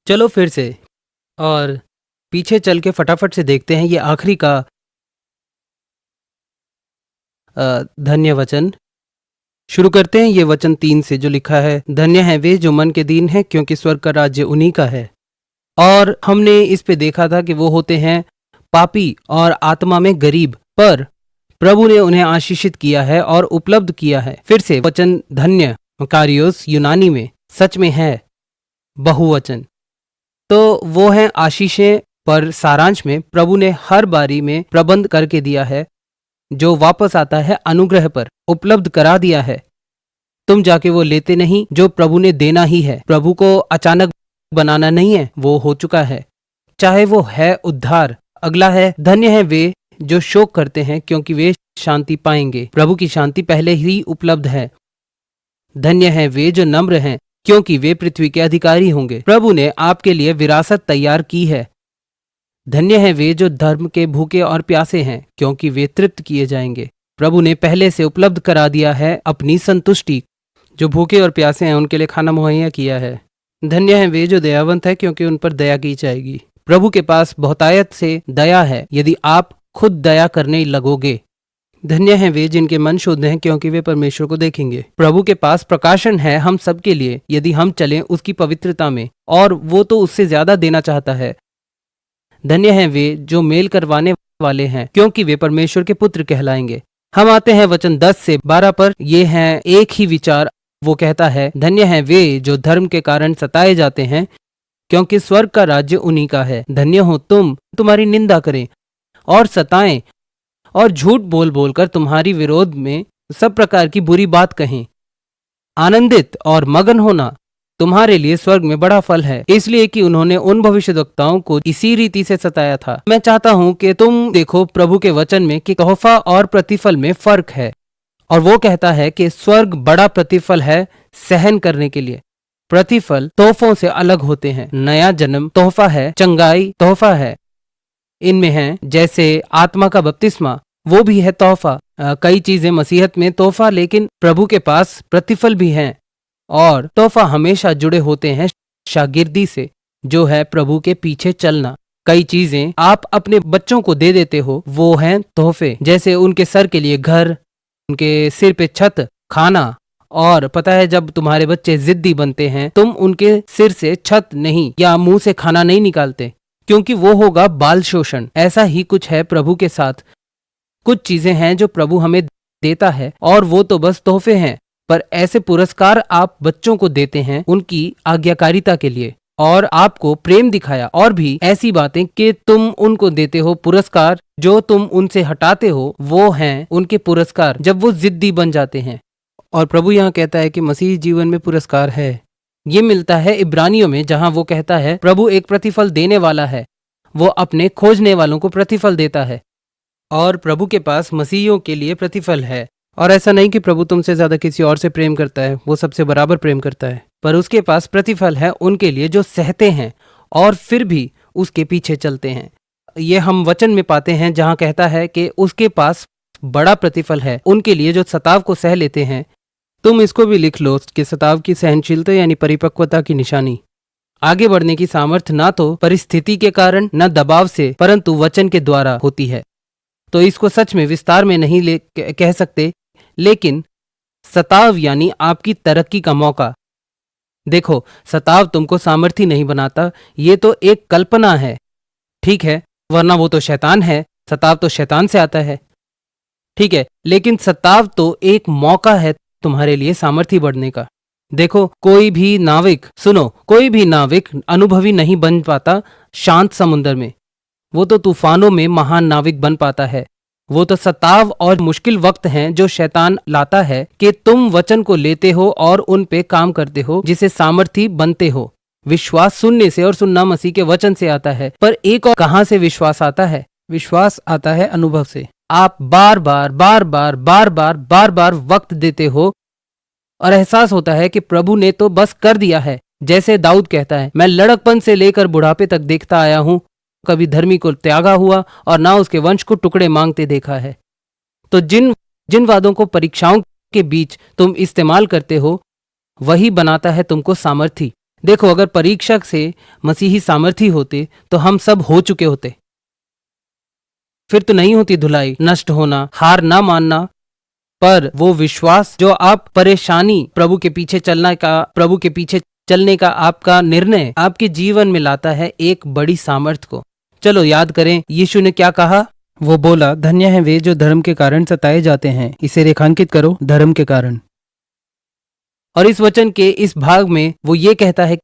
चलो फिर से और पीछे चल के फटाफट से देखते हैं ये आखिरी का धन्य वचन। शुरू करते हैं ये वचन 3 से जो लिखा है, धन्य है वे जो मन के दीन हैं क्योंकि स्वर्ग का राज्य उन्हीं का है। और हमने इस पे देखा था कि वो होते हैं पापी और आत्मा में गरीब, पर प्रभु ने उन्हें आशीषित किया है और उपलब्ध किया है। फिर से वचन धन्य कारियोस यूनानी में सच में है बहुवचन, तो वो हैं आशीषें, पर सारांश में प्रभु ने हर बारी में प्रबंध करके दिया है जो वापस आता है अनुग्रह पर, उपलब्ध करा दिया है। तुम जाके वो लेते नहीं जो प्रभु ने देना ही है। प्रभु को अचानक बनाना नहीं है, वो हो चुका है, चाहे वो है उद्धार। अगला है, धन्य है वे जो शोक करते हैं क्योंकि वे शांति पाएंगे। प्रभु की शांति पहले ही उपलब्ध है। धन्य है वे जो नम्र हैं क्योंकि वे पृथ्वी के अधिकारी होंगे। प्रभु ने आपके लिए विरासत तैयार की है। धन्य है वे जो धर्म के भूखे और प्यासे हैं क्योंकि वे तृप्त किए जाएंगे। प्रभु ने पहले से उपलब्ध करा दिया है अपनी संतुष्टि। जो भूखे और प्यासे हैं उनके लिए खाना मुहैया किया है। धन्य है वे जो दयावंत है क्योंकि उन पर दया की जाएगी। प्रभु के पास बहुतायत से दया है यदि आप खुद दया करने लगोगे। धन्य है वे जिनके मन शुद्ध हैं क्योंकि वे परमेश्वर को देखेंगे। प्रभु के पास प्रकाशन है हम सबके लिए यदि हम चलें उसकी पवित्रता में, और वो तो उससे ज्यादा देना चाहता है। धन्य हैं वे जो मेल करवाने वाले हैं क्योंकि वे परमेश्वर के पुत्र कहलाएंगे। हम आते हैं वचन 10 से 12 पर। ये हैं एक ही विचार। वो कहता है, धन्य हैं वे जो धर्म के कारण सताए जाते हैं क्योंकि स्वर्ग का राज्य उन्हीं का है। धन्य हो तुम, तुम्हारी निंदा करें और सताएं और झूठ बोल बोलकर तुम्हारी विरोध में सब प्रकार की बुरी बात कहें। आनंदित और मगन होना तुम्हारे लिए स्वर्ग में बड़ा फल है, इसलिए कि उन्होंने उन भविष्यद्वक्ताओं को इसी रीति से सताया था। मैं चाहता हूं कि तुम देखो प्रभु के वचन में कि तोहफा और प्रतिफल में फर्क है, और वो कहता है कि स्वर्ग बड़ा प्रतिफल है सहन करने के लिए। प्रतिफल तोहफों से अलग होते हैं। नया जन्म तोहफा है, चंगाई तोहफा है, इनमें है जैसे आत्मा का बपतिस्मा, वो भी है तोहफा। कई चीजें मसीहत में तोहफा, लेकिन प्रभु के पास प्रतिफल भी हैं, और तोहफा हमेशा जुड़े होते हैं शागिर्दी से, जो है प्रभु के पीछे चलना। कई चीजें आप अपने बच्चों को दे देते हो, वो हैं तोहफे, जैसे उनके सर के लिए घर, उनके सिर पे छत, खाना। और पता है जब तुम्हारे बच्चे जिद्दी बनते हैं, तुम उनके सिर से छत नहीं या मुंह से खाना नहीं निकालते, क्योंकि वो होगा बाल शोषण। ऐसा ही कुछ है प्रभु के साथ। कुछ चीजें हैं जो प्रभु हमें देता है और वो तो बस तोहफे हैं, पर ऐसे पुरस्कार आप बच्चों को देते हैं उनकी आज्ञाकारिता के लिए, और आपको प्रेम दिखाया, और भी ऐसी बातें कि तुम उनको देते हो पुरस्कार। जो तुम उनसे हटाते हो वो हैं उनके पुरस्कार जब वो जिद्दी बन जाते हैं। और प्रभु यहाँ कहता है कि मसीह जीवन में पुरस्कार है। ये मिलता है इब्रानियों में, जहां वो कहता है प्रभु एक प्रतिफल देने वाला है, वो अपने खोजने वालों को प्रतिफल देता है, और प्रभु के पास मसीहियों के लिए प्रतिफल है। और ऐसा नहीं कि प्रभु तुमसे ज्यादा किसी और से प्रेम करता है, वो सबसे बराबर प्रेम करता है, पर उसके पास प्रतिफल है उनके लिए जो सहते हैं और फिर भी उसके पीछे चलते हैं। ये हम वचन में पाते हैं जहां कहता है कि उसके पास बड़ा प्रतिफल है उनके लिए जो सताव को सह लेते हैं। तुम इसको भी लिख लो कि सताव की सहनशीलता यानी परिपक्वता की निशानी। आगे बढ़ने की सामर्थ्य ना तो परिस्थिति के कारण न दबाव से, परंतु वचन के द्वारा होती है। तो इसको सच में विस्तार में नहीं कह सकते, लेकिन सताव यानी आपकी तरक्की का मौका। देखो, सताव तुमको सामर्थी नहीं बनाता, ये तो एक कल्पना है, ठीक है, वरना वो तो शैतान है। सताव तो शैतान से आता है, ठीक है, लेकिन सताव तो एक मौका है तुम्हारे लिए सामर्थी बढ़ने का। देखो, कोई भी नाविक अनुभवी नहीं बन पाता शांत समुद्र में, वो तो तूफानों में महान नाविक बन पाता है। वो तो सताव और मुश्किल वक्त हैं जो शैतान लाता है कि तुम वचन को लेते हो और उन पे काम करते हो, जिसे सामर्थी बनते हो। विश्वास सुनने से और सुनना मसीह के वचन से आता है, पर एक और कहां से विश्वास आता है? विश्वास आता है अनुभव से। आप बार बार वक्त देते हो और एहसास होता है कि प्रभु ने तो बस कर दिया है। जैसे दाऊद कहता है, मैं लड़कपन से लेकर बुढ़ापे तक देखता आया हूं, कभी धर्मी को त्यागा हुआ और ना उसके वंश को टुकड़े मांगते देखा है। तो जिन वादों को परीक्षाओं के बीच तुम इस्तेमाल करते हो, वही बनाता है तुमको सामर्थी। देखो, अगर परीक्षक से मसीही सामर्थी होते तो हम सब हो चुके होते। फिर तो नहीं होती धुलाई, नष्ट होना, हार ना मानना। पर वो विश्वास जो आप परेशानी, प्रभु के पीछे चलने का आपका निर्णय आपके जीवन में लाता है एक बड़ी सामर्थ को। चलो याद करें यीशु ने क्या कहा। वो बोला, धन्य है वे जो धर्म के कारण सताए जाते हैं। इसे रेखांकित करो, धर्म के कारण। और इस वचन के इस भाग में वो ये कहता है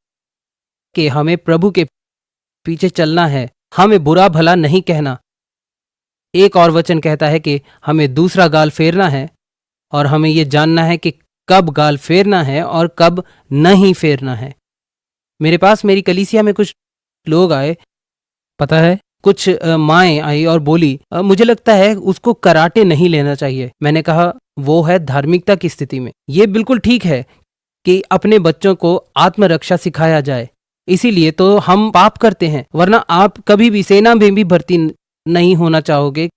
कि हमें प्रभु के पीछे चलना है, हमें बुरा भला नहीं कहना। एक और वचन कहता है कि हमें दूसरा गाल फेरना है और हमें ये जानना है कि कब गाल फेरना है और कब नहीं फेरना है। मेरे पास मेरी कलीसिया में कुछ लोग आए, पता है, कुछ माएँ आई और बोली, मुझे लगता है उसको कराटे नहीं लेना चाहिए। मैंने कहा वो है धार्मिकता की स्थिति में। ये बिल्कुल ठीक है कि अपने बच्चों को आत्मरक्षा सिखाया जाए, इसीलिए तो हम पाप करते हैं, वरना आप कभी भी सेना में भी भर्ती नहीं होना चाहोगे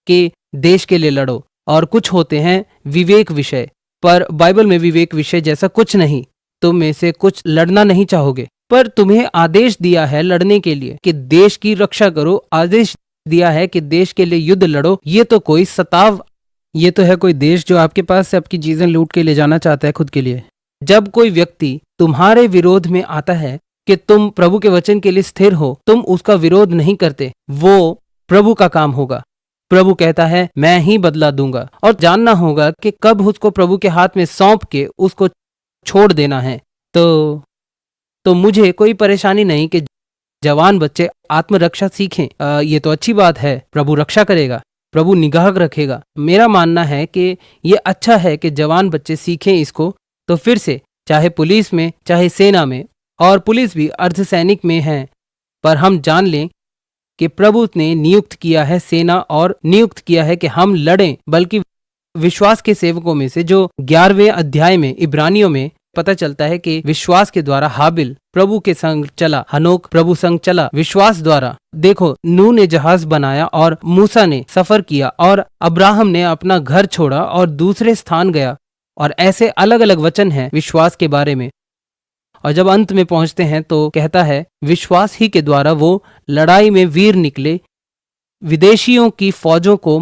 कि देश के लिए लड़ो। और कुछ होते हैं विवेक विषय, पर बाइबल में विवेक विषय जैसा कुछ नहीं। तुम में से कुछ लड़ना नहीं चाहोगे, पर तुम्हें आदेश दिया है लड़ने के लिए कि देश की रक्षा करो, आदेश दिया है कि देश के लिए युद्ध लड़ो। ये तो है कोई देश जो आपके पास से आपकी चीजें लूट के ले जाना चाहता है खुद के लिए। जब कोई व्यक्ति तुम्हारे विरोध में आता है कि तुम प्रभु के वचन के लिए स्थिर हो, तुम उसका विरोध नहीं करते, वो प्रभु का काम होगा। प्रभु कहता है मैं ही बदला दूंगा, और जानना होगा कि कब उसको प्रभु के हाथ में सौंप के उसको छोड़ देना है। तो मुझे कोई परेशानी नहीं कि जवान बच्चे आत्मरक्षा सीखें। ये तो अच्छी बात है, प्रभु रक्षा करेगा, प्रभु निगाह रखेगा। मेरा मानना है कि ये अच्छा है कि जवान बच्चे सीखें इसको। तो फिर से, चाहे पुलिस में, चाहे सेना में, और पुलिस भी अर्धसैनिक में है, पर हम जान लें कि प्रभु ने नियुक्त किया है सेना, और नियुक्त किया है कि हम लड़ें। बल्कि विश्वास के सेवकों में से जो 11वें अध्याय में इब्रानियों में पता चलता है कि विश्वास के द्वारा हाबिल प्रभु के संग चला, हनोक प्रभु संग चला विश्वास द्वारा। देखो, नूह ने जहाज बनाया और मूसा ने सफर किया और अब्राहम ने अपना घर छोड़ा और दूसरे स्थान गया। और ऐसे अलग अलग वचन हैं विश्वास के बारे में। और जब अंत में पहुंचते हैं तो कहता है विश्वास ही के द्वारा वो लड़ाई में वीर निकले, विदेशियों की फौजों को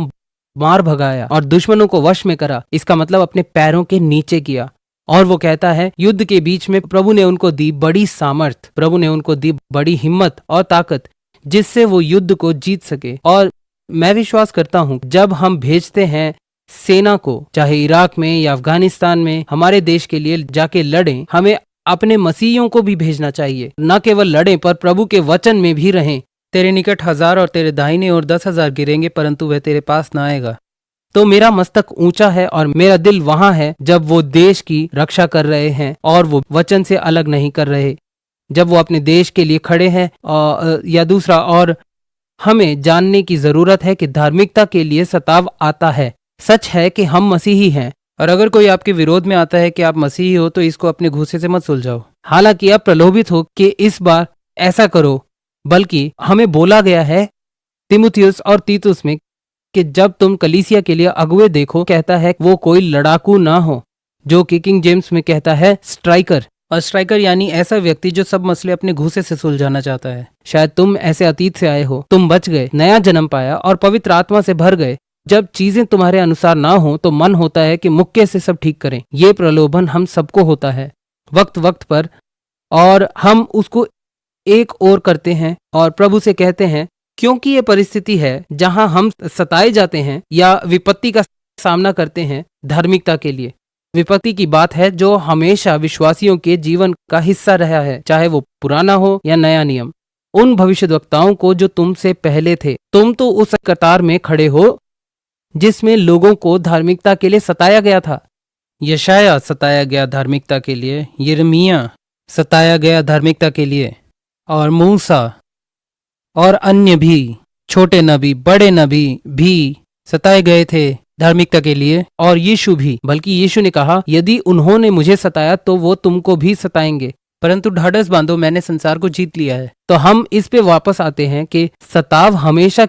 मार भगाया और दुश्मनों को वश में करा। इसका मतलब अपने पैरों के नीचे किया। और वो कहता है युद्ध के बीच में प्रभु ने उनको दी बड़ी सामर्थ, प्रभु ने उनको दी बड़ी हिम्मत और ताकत, जिससे वो युद्ध को जीत सके। और मैं विश्वास करता हूं जब हम भेजते हैं सेना को, चाहे इराक में या अफगानिस्तान में, हमारे देश के लिए जाके लड़ें, हमें अपने मसीहियों को भी भेजना चाहिए। न केवल लड़ें पर प्रभु के वचन में भी रहें। तेरे निकट 1000 और तेरे दाहिने ओर 10,000 गिरेंगे, परंतु वह तेरे पास ना आएगा। तो मेरा मस्तक ऊंचा है और मेरा दिल वहां है जब वो देश की रक्षा कर रहे हैं और वो वचन से अलग नहीं कर रहे, जब वो अपने देश के लिए खड़े हैं। या दूसरा, और हमें जानने की जरूरत है कि धार्मिकता के लिए सताव आता है। सच है कि हम मसीही हैं, और अगर कोई आपके विरोध में आता है कि आप मसीही हो तो इसको अपने घूसे से मत सुलझाओ। हालांकि आप प्रलोभित हो कि इस बार ऐसा करो, बल्कि हमें बोला गया है तिमुथियुस और तीतुस में कि जब तुम कलीसिया के लिए अगुवे देखो, कहता है वो कोई लड़ाकू ना हो, जो कि किंग जेम्स में कहता है स्ट्राइकर। और स्ट्राइकर यानी ऐसा व्यक्ति जो सब मसले अपने घूसे से सुलझाना चाहता है। शायद तुम ऐसे अतीत से आए हो, तुम बच गए, नया जन्म पाया और पवित्र आत्मा से भर गए। जब चीजें तुम्हारे अनुसार ना हो तो मन होता है कि मुक्के से सब ठीक करें। ये प्रलोभन हम सबको होता है वक्त वक्त पर, और हम उसको एक और करते हैं और प्रभु से कहते हैं, क्योंकि ये परिस्थिति है जहां हम सताए जाते हैं या विपत्ति का सामना करते हैं धार्मिकता के लिए। विपत्ति की बात है जो हमेशा विश्वासियों के जीवन का हिस्सा रहा है, चाहे वो पुराना हो या नया नियम। उन भविष्यद्वक्ताओं को जो तुमसे पहले थे, तुम तो उस कतार में खड़े हो जिसमें लोगों को धार्मिकता के लिए सताया गया था। यशाया सताया गया धार्मिकता के लिए, यिर्मयाह सताया गया धार्मिकता के लिए, और मूसा और अन्य भी, छोटे नबी बड़े नबी भी सताए गए थे धार्मिकता के लिए, और यीशु भी। बल्कि यीशु ने कहा, यदि उन्होंने मुझे सताया तो वो तुमको भी सताएंगे, परंतु ढाढ़स बांधो, मैंने संसार को जीत लिया है। तो हम इस पे वापस आते हैं कि सताव हमेशा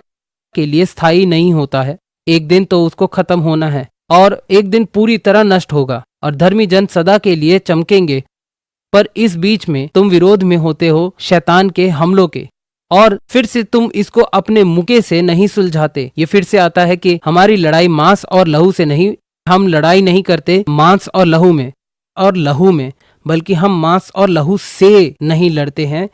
के लिए स्थायी नहीं होता है। एक दिन तो उसको खत्म होना है और एक दिन पूरी तरह नष्ट होगा, और धर्मी जन सदा के लिए चमकेंगे पर इस बीच में तुम विरोध में होते हो शैतान के हमलों के, और फिर से तुम इसको अपने मुके से नहीं सुलझाते। ये फिर से आता है कि हमारी लड़ाई मांस और लहू से नहीं, हम लड़ाई नहीं करते मांस और लहू में, बल्कि हम मांस और लहू से नहीं लड़ते हैं।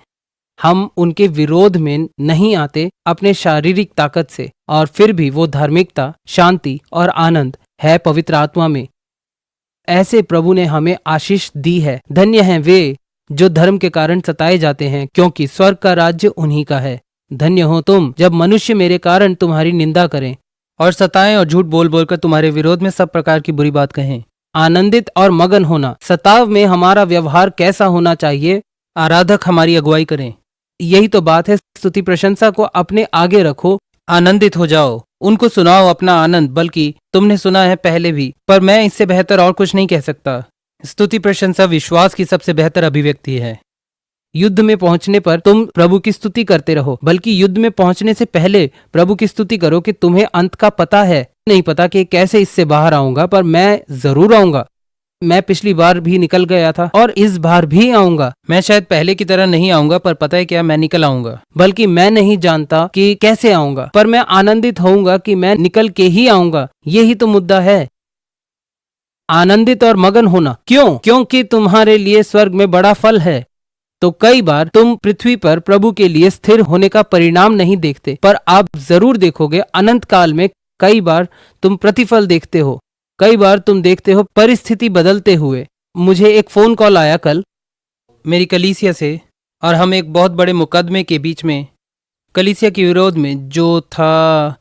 हम उनके विरोध में नहीं आते अपने शारीरिक ताकत से, और फिर भी वो धार्मिकता, शांति और आनंद है पवित्र आत्मा में। ऐसे प्रभु ने हमें आशीष दी है। धन्य हैं वे जो धर्म के कारण सताए जाते हैं, क्योंकि स्वर्ग का राज्य उन्हीं का है। धन्य हो तुम जब मनुष्य मेरे कारण तुम्हारी निंदा करें और सताएं और झूठ बोल बोलकर तुम्हारे विरोध में सब प्रकार की बुरी बात कहें। आनंदित और मगन होना। सताव में हमारा व्यवहार कैसा होना चाहिए? आराधक हमारी अगुवाई करें। यही तो बात है। स्तुति प्रशंसा को अपने आगे रखो, आनंदित हो जाओ, उनको सुनाओ अपना आनंद, बल्कि तुमने सुना है पहले भी, पर मैं इससे बेहतर और कुछ नहीं कह सकता। स्तुति प्रशंसा विश्वास की सबसे बेहतर अभिव्यक्ति है। युद्ध में पहुंचने पर तुम प्रभु की स्तुति करते रहो, बल्कि युद्ध में पहुंचने से पहले प्रभु की स्तुति करो कि तुम्हें अंत का पता है। नहीं पता कि कैसे इससे बाहर आऊंगा, पर मैं जरूर आऊंगा। मैं पिछली बार भी निकल गया था और इस बार भी आऊंगा। मैं शायद पहले की तरह नहीं आऊंगा, पर पता है क्या, मैं निकल आऊंगा। बल्कि मैं नहीं जानता कि कैसे आऊंगा, पर मैं आनंदित होऊंगा कि मैं निकल के ही आऊंगा। यही तो मुद्दा है, आनंदित और मगन होना। क्यों? क्योंकि तुम्हारे लिए स्वर्ग में बड़ा फल है। तो कई बार तुम पृथ्वी पर प्रभु के लिए स्थिर होने का परिणाम नहीं देखते, पर आप जरूर देखोगे अनंत काल में। कई बार तुम प्रतिफल देखते हो, कई बार तुम देखते हो परिस्थिति बदलते हुए। मुझे एक फोन कॉल आया कल मेरी कलीसिया से, और हम एक बहुत बड़े मुकदमे के बीच में, कलीसिया के विरोध में, जो था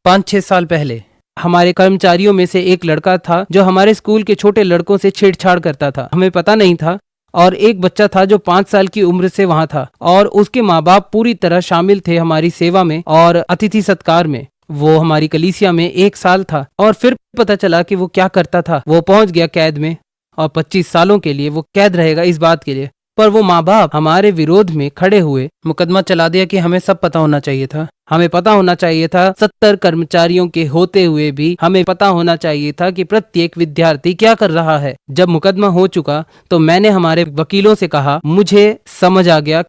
5-6 साल पहले। हमारे कर्मचारियों में से एक लड़का था जो हमारे स्कूल के छोटे लड़कों से छेड़छाड़ करता था। हमें पता नहीं था। और एक बच्चा था जो 5 साल की उम्र से वहां था, और उसके माँ बाप पूरी तरह शामिल थे हमारी सेवा में और अतिथि सत्कार में। वो हमारी कलीसिया में 1 साल था, और फिर पता चला कि वो क्या करता था। वो पहुंच गया कैद में, और 25 सालों के लिए वो कैद रहेगा इस बात के लिए। पर वो माँ बाप हमारे विरोध में खड़े हुए, मुकदमा चला दिया कि हमें सब पता होना चाहिए था। हमें पता होना चाहिए था, 70 कर्मचारियों के होते हुए भी हमें पता होना चाहिए था कि प्रत्येक विद्यार्थी क्या कर रहा है। जब मुकदमा हो चुका तो मैंने हमारे वकीलों से कहा, मुझे समझ आ गया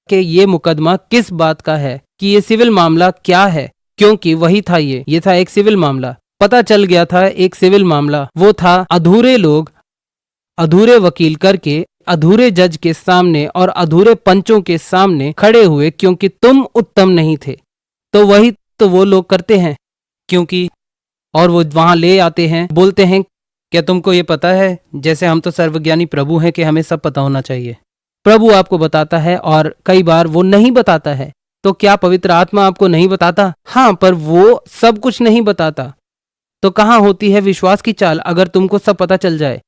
कि ये मुकदमा किस बात का है, कि ये सिविल मामला क्या है, क्योंकि वही था, ये था एक सिविल मामला। पता चल गया था एक सिविल मामला। वो था अधूरे लोग अधूरे वकील करके अधूरे जज के सामने और अधूरे पंचों के सामने खड़े हुए, क्योंकि तुम उत्तम नहीं थे। तो वही तो वो लोग करते हैं, क्योंकि और वो वहां ले आते हैं, बोलते हैं, क्या तुमको ये पता है, जैसे हम तो सर्वज्ञानी प्रभु हैं कि हमें सब पता होना चाहिए। प्रभु आपको बताता है, और कई बार वो नहीं बताता है। तो क्या पवित्र आत्मा आपको नहीं बताता? हाँ, पर वो सब कुछ नहीं बताता। तो कहाँ होती है विश्वास की चाल अगर तुमको सब पता चल जाए?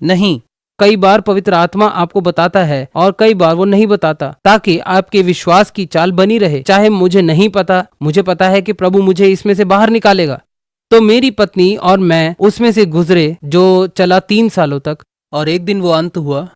नहीं, कई बार पवित्र आत्मा आपको बताता है और कई बार वो नहीं बताता, ताकि आपके विश्वास की चाल बनी रहे। चाहे मुझे नहीं पता, मुझे पता है कि प्रभु मुझे इसमें से बाहर निकालेगा। तो मेरी पत्नी और मैं उसमें से गुजरे, जो चला 3 सालों तक, और एक दिन वो अंत हुआ,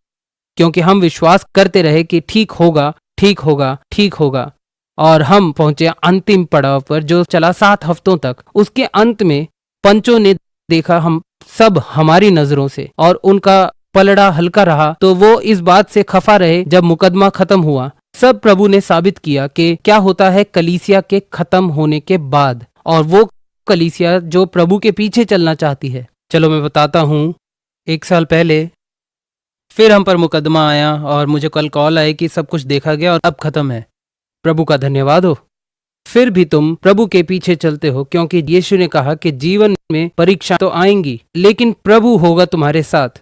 क्योंकि हम विश्वास करते रहे कि ठीक होगा, ठीक होगा, ठीक होगा। और हम पहुंचे अंतिम पड़ाव पर, जो चला 7 हफ्तों तक। उसके अंत में पंचों ने देखा हम सब हमारी नजरों से, और उनका पलड़ा हल्का रहा। तो वो इस बात से खफा रहे जब मुकदमा खत्म हुआ। सब प्रभु ने साबित किया कि क्या होता है कलीसिया के खत्म होने के बाद, और वो कलीसिया जो प्रभु के पीछे चलना चाहती है। चलो मैं बताता हूँ। 1 साल पहले फिर हम पर मुकदमा आया, और मुझे कल कॉल आई कि सब कुछ देखा गया और अब खत्म है। प्रभु का धन्यवाद हो। फिर भी तुम प्रभु के पीछे चलते हो, क्योंकि यीशु ने कहा कि जीवन में परीक्षा तो आएंगी, लेकिन प्रभु होगा तुम्हारे साथ।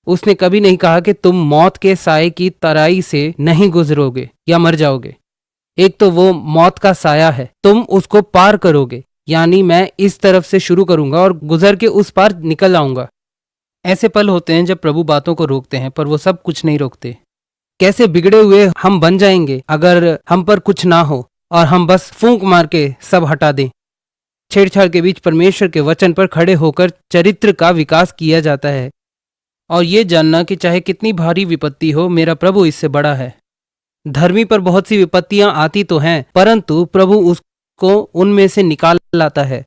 उसने कभी नहीं कहा कि तुम मौत के साए की तराई से नहीं गुजरोगे या मर जाओगे। एक तो वो मौत का साया है, तुम उसको पार करोगे, यानी मैं इस तरफ से शुरू करूंगा और गुजर के उस पार निकल आऊंगा। ऐसे पल होते हैं जब प्रभु बातों को रोकते हैं, पर वो सब कुछ नहीं रोकते। कैसे बिगड़े हुए हम बन जाएंगे अगर हम पर कुछ ना हो और हम बस फूंक मार के सब हटा दें। छेड़छाड़ के बीच परमेश्वर के वचन पर खड़े होकर चरित्र का विकास किया जाता है, और ये जानना कि चाहे कितनी भारी विपत्ति हो, मेरा प्रभु इससे बड़ा है। धर्मी पर बहुत सी विपत्तियां आती तो हैं, परंतु प्रभु उसको उनमें से निकाल लाता है।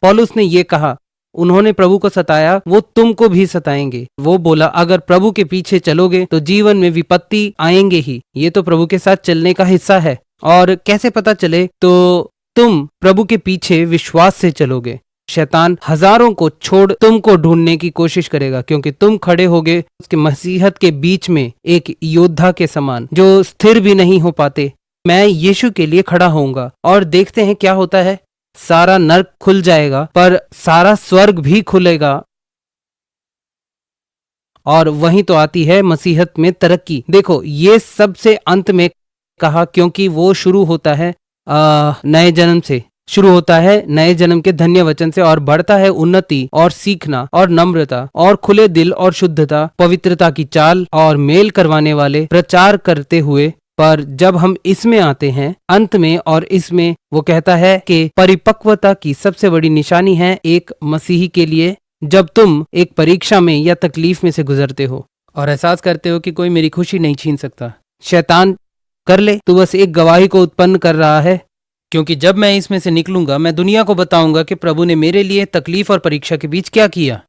पौलुस ने ये कहा उन्होंने प्रभु को सताया, वो तुमको भी सताएंगे। वो बोला, अगर प्रभु के पीछे चलोगे तो जीवन में विपत्ति आएंगे ही। ये तो प्रभु के साथ चलने का हिस्सा है। और कैसे पता चले? तो तुम प्रभु के पीछे विश्वास से चलोगे। शैतान हजारों को छोड़ तुमको ढूंढने की कोशिश करेगा, क्योंकि तुम खड़े होगे उसके मसीहत के बीच में एक योद्धा के समान, जो स्थिर भी नहीं हो पाते। मैं यीशु के लिए खड़ा होऊंगा। और देखते हैं क्या होता है। सारा नर्क खुल जाएगा, पर सारा स्वर्ग भी खुलेगा। और वहीं तो आती है मसीहत में तरक्की। देखो, ये सबसे अंत में कहा, क्योंकि वो शुरू होता है नए जन्म से, शुरू होता है नए जन्म के धन्य वचन से, और बढ़ता है उन्नति और सीखना और नम्रता और खुले दिल और शुद्धता, पवित्रता की चाल और मेल करवाने वाले प्रचार करते हुए। पर जब हम इसमें आते हैं अंत में, और इसमें वो कहता है कि परिपक्वता की सबसे बड़ी निशानी है एक मसीही के लिए, जब तुम एक परीक्षा में या तकलीफ में से गुजरते हो और एहसास करते हो कि कोई मेरी खुशी नहीं छीन सकता। शैतान कर ले, तू बस एक गवाही को उत्पन्न कर रहा है, क्योंकि जब मैं इसमें से निकलूंगा मैं दुनिया को बताऊंगा कि प्रभु ने मेरे लिए तकलीफ और परीक्षा के बीच क्या किया।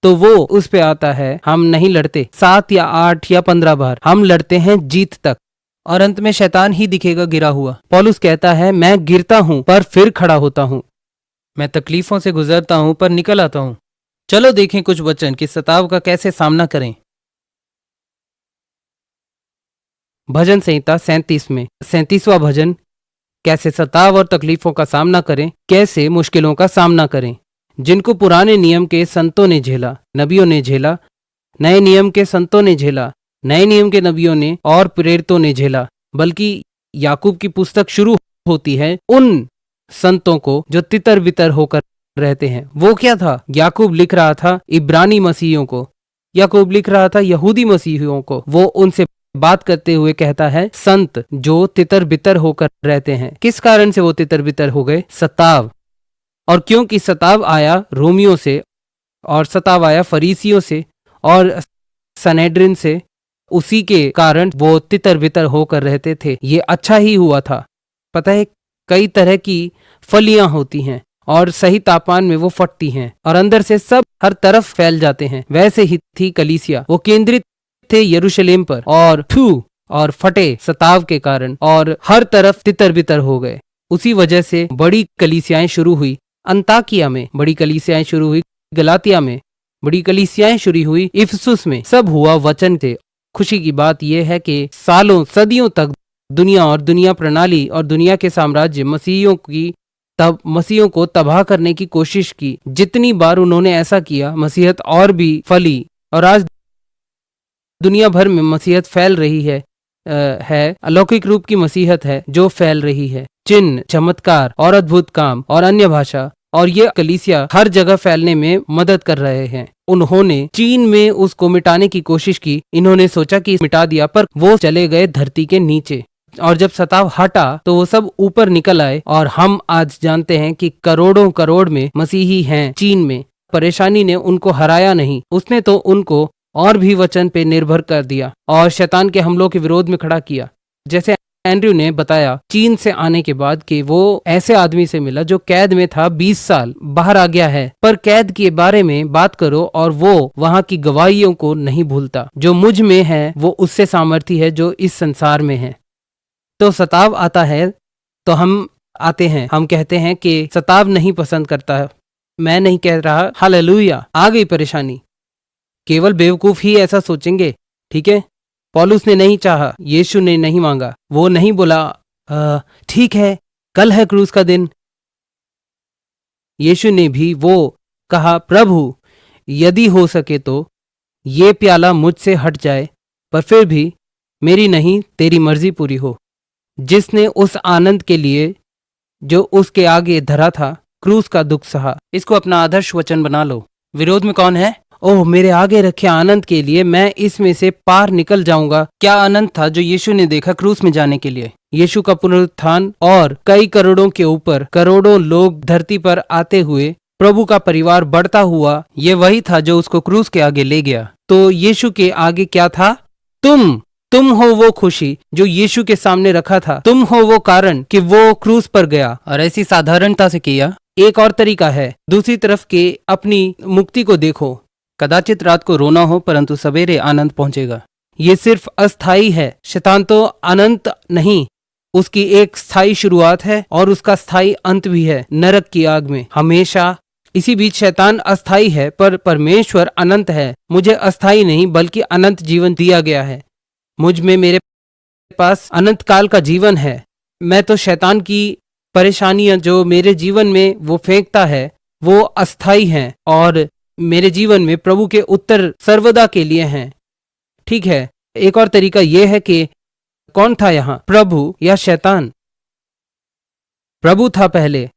तो वो उस पे आता है। हम नहीं लड़ते 7 या 8 या 15 बार, हम लड़ते हैं जीत तक, और अंत में शैतान ही दिखेगा गिरा हुआ। पौलुस कहता है, मैं गिरता हूं पर फिर खड़ा होता हूं, मैं तकलीफों से गुजरता हूं पर निकल आता हूं। चलो देखें कुछ वचन कि सताव का कैसे सामना करें। भजन संहिता 37 में 37वां भजन, कैसे सताव और तकलीफों का सामना करें, कैसे मुश्किलों का सामना करें, जिनको पुराने नियम के संतों ने झेला, नबियों ने झेला, नए नियम के संतों ने झेला, नए नियम के नबियों ने और प्रेरितों ने झेला। बल्कि याकूब की पुस्तक शुरू होती है उन संतों को जो तितर बितर होकर रहते हैं। वो क्या था? याकूब लिख रहा था इब्रानी मसीहियों को, याकूब लिख रहा था यहूदी मसीहियों को। वो उनसे बात करते हुए कहता है, संत जो तितर बितर होकर रहते हैं। किस कारण से वो तितर बितर हो गए? सताव। और क्योंकि सताव आया रोमियों से, और सताव आया फरीसियों से और सनेड्रिन से, उसी के कारण वो तितर बितर होकर रहते थे। ये अच्छा ही हुआ था। पता है, कई तरह की फलियां होती हैं और सही तापमान में वो फटती हैं और अंदर से सब हर तरफ फैल जाते हैं। वैसे ही थी कलीसिया। वो केंद्रित थे यरूशलेम पर, और फटे सताव के कारण और हर तरफ तितर बितर हो गए। उसी वजह से बड़ी कलीसियाएं शुरू हुई। अंताकिया में बड़ी कलीसियाएं शुरू हुई, गलातिया में बड़ी कलीसियाएं शुरू हुई, इफसुस में। सब हुआ वचन से। खुशी की बात यह है कि सालों सदियों तक दुनिया और दुनिया प्रणाली और दुनिया के साम्राज्य मसीहियों को तबाह करने की कोशिश की। जितनी बार उन्होंने ऐसा किया, मसीहत और भी फली, और आज दुनिया भर में मसीहत फैल रही है। अलौकिक रूप की मसीहत है जो फैल रही है। चिन्ह, चमत्कार और अद्भुत काम और अन्य भाषा, और ये कलीसिया हर जगह फैलने में मदद कर रहे हैं। उन्होंने चीन में उसको मिटाने की कोशिश की। इन्होंने सोचा कि मिटा दिया, पर वो चले गए धरती के नीचे। और जब सताव हटा तो वो सब ऊपर निकल आए। और हम आज जानते हैं कि करोड़ों करोड़ में मसीही हैं चीन में। परेशानी ने उनको हराया नहीं, उसने तो उनको और भी वचन पे निर्भर कर दिया और शैतान के हमलों के विरोध में खड़ा किया। जैसे एंड्रयू ने बताया चीन से आने के बाद कि वो ऐसे आदमी से मिला जो कैद में था, 20 साल बाहर आ गया है, पर कैद के बारे में बात करो और वो वहाँ की गवाहियों को नहीं भूलता। जो मुझ में है वो उससे सामर्थी है जो इस संसार में है। तो सताव आता है तो हम आते हैं, हम कहते हैं कि सताव नहीं पसंद करता है। मैं नहीं कह रहा, हालेलुया, आ गई परेशानी। केवल बेवकूफ ही ऐसा सोचेंगे, ठीक है। पौलुस ने नहीं चाहा, यीशु ने नहीं मांगा। वो नहीं बोला ठीक है कल है क्रूस का दिन। यीशु ने भी वो कहा, प्रभु यदि हो सके तो ये प्याला मुझसे हट जाए, पर फिर भी मेरी नहीं तेरी मर्जी पूरी हो। जिसने उस आनंद के लिए जो उसके आगे धरा था क्रूस का दुख सहा। इसको अपना आदर्श वचन बना लो। विरोध में कौन है? ओह, मेरे आगे रखे आनंद के लिए मैं इसमें से पार निकल जाऊंगा। क्या आनंद था जो यीशु ने देखा क्रूस में जाने के लिए। यीशु का पुनरुत्थान और कई करोड़ों के ऊपर करोड़ों लोग धरती पर आते हुए, प्रभु का परिवार बढ़ता हुआ, ये वही था जो उसको क्रूस के आगे ले गया। तो यीशु के आगे क्या था? तुम हो वो खुशी जो यीशु के सामने रखा था। तुम हो वो कारण कि वो क्रूस पर गया और ऐसी साधारणता से किया। एक और तरीका है, दूसरी तरफ के अपनी मुक्ति को देखो। कदाचित रात को रोना हो परंतु सवेरे आनंद पहुंचेगा। ये सिर्फ अस्थाई है। शैतान तो अनंत नहीं, उसकी एक स्थायी शुरुआत है और उसका स्थायी अंत भी है, नरक की आग में हमेशा। इसी बीच शैतान अस्थाई है पर परमेश्वर अनंत है। मुझे अस्थाई नहीं बल्कि अनंत जीवन दिया गया है। मुझ में, मेरे पास अनंत काल का जीवन है। मैं तो शैतान की परेशानियां जो मेरे जीवन में वो फेंकता है वो अस्थाई हैं और मेरे जीवन में प्रभु के उत्तर सर्वदा के लिए हैं। ठीक है, एक और तरीका यह है कि कौन था यहाँ, प्रभु या शैतान? प्रभु था पहले,